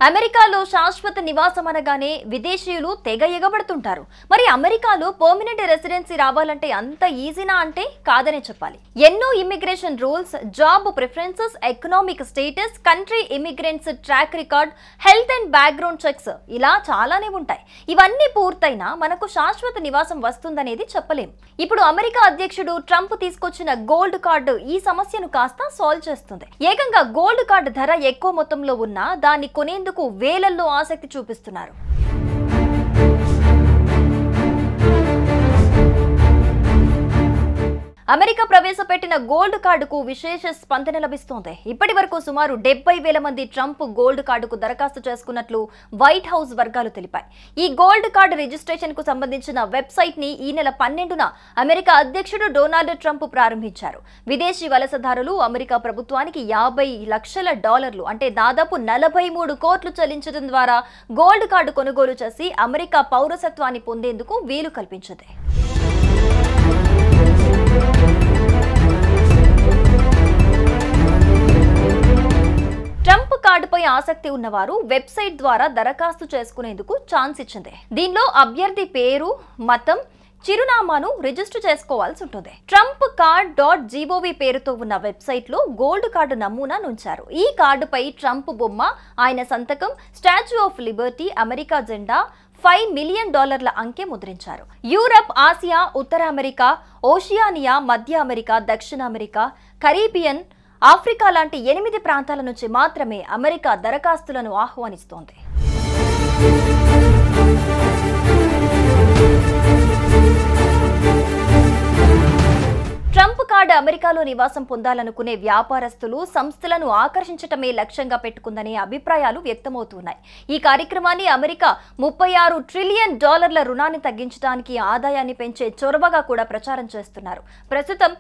అమెరికాలో శాశ్వత నివాసం అనగానే విదేశీయులు తెగ ఎగబడుతుంటారు. మరి అమెరికాలో పర్మనెంట్ రెసిడెన్సీ రావాలంటే అంత ఈజీనా అంటే కాదనే చెప్పాలి. ఎన్నో immigration rules, job preferences, economic status, country immigrants track record, health and background checks ఇలా చాలానే ఉంటాయి. ఇవన్నీ పూర్తయినా మనకు శాశ్వత నివాసం వస్తుందనేది చెప్పలేం. ఇప్పుడు అమెరికా అధ్యక్షుడు ట్రంప్ తీసుకొచ్చిన గోల్డ్ కార్డు ఈ సమస్యను కాస్త సాల్వ్ చేస్తుంది. ఏకంగా గోల్డ్ కార్డు ధర ఎక్కువ మొత్తంలో ఉన్నా దాన్ని కొనేందుకు వేలల్లో ఆసక్తి చూపిస్తున్నారు. అమెరికా ప్రవేశపెట్టిన గోల్డ్ కార్డుకు విశేష స్పందన లభిస్తోంది. ఇప్పటి వరకు సుమారు 70,000 మంది ట్రంప్ గోల్డ్ కార్డుకు దరఖాస్తు చేసుకున్నట్లు వైట్ హౌస్ వర్గాలు తెలిపాయి. ఈ గోల్డ్ కార్డు రిజిస్ట్రేషన్ కు సంబంధించిన వెబ్సైట్ ని ఈ నెల 12న అమెరికా అధ్యక్షుడు డొనాల్డ్ ట్రంప్ ప్రారంభించారు. విదేశీ వలసదారులు అమెరికా ప్రభుత్వానికి $50 లక్షల అంటే దాదాపు 43 కోట్లు చెల్లించడం ద్వారా గోల్డ్ కార్డు కొనుగోలు చేసి అమెరికా పౌరసత్వాన్ని పొందేందుకు వీలు కల్పించింది. ట్రంప్ కార్డుపై ఆసక్తి ఉన్నవారు వెబ్సైట్ ద్వారా దరఖాస్తు చేసుకునేందుకు ఛాన్స్ ఇచ్చింది. దీనిలో అభ్యర్థి పేరు, మతం, చిరునామాను రిజిస్టర్ చేసుకోవాల్సి ఉంటుంది. ట్రంప్ కార్డ్.gov పేరుతో ఉన్న వెబ్సైట్ లో గోల్డ్ కార్డు నమూనా ఉంచారు. ఈ కార్డుపై ట్రంప్ బొమ్మ, ఆయన సంతకం, స్టాచ్యూ ఆఫ్ లిబర్టీ, అమెరికా జెండా, $5 మిలియన్ అంకె ముద్రించారు. యూరప్, ఆసియా, ఉత్తర అమెరికా, ఓషియానియా, మధ్య అమెరికా, దక్షిణ అమెరికా, కరీబియన్, ఆఫ్రికా లాంటి 8 ప్రాంతాల నుంచి మాత్రమే అమెరికా దరఖాస్తులను ఆహ్వానిస్తోంది. ట్రంప్ కార్డు అమెరికాలో నివాసం పొందాలనుకునే వ్యాపారస్తులు, సంస్థలను ఆకర్షించటమే లక్ష్యంగా పెట్టుకుందనే అభిప్రాయాలు వ్యక్తమవుతున్నాయి. ఈ కార్యక్రమాన్ని అమెరికా $36 ట్రిలియన్ రుణాన్ని తగ్గించడానికి ఆదాయాన్ని పెంచే చొరవగా కూడా ప్రచారం చేస్తున్నారు. ప్రస్తుతం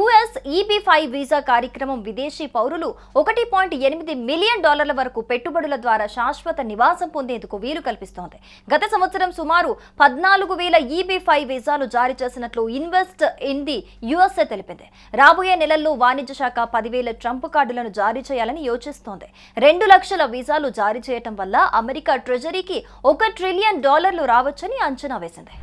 US EB-5 వీసా కార్యక్రమం విదేశీ పౌరులు $1.8 మిలియన్ వరకు పెట్టుబడుల ద్వారా శాశ్వత నివాసం పొందేందుకు వీలు కల్పిస్తోంది. గత సంవత్సరం సుమారు 14,000 EB-5 వీసాలు జారీ చేసినట్లు ఇన్వెస్ట్ ఇన్ ది USA తెలిపింది. రాబోయే నెలల్లో వాణిజ్య శాఖ 10,000 ట్రంప్ కార్డులను జారీ చేయాలని యోచిస్తోంది. 2 లక్షల వీసాలు జారీ చేయటం వల్ల అమెరికా ట్రెజరీకి $1 ట్రిలియన్ రావచ్చని అంచనా వేసింది.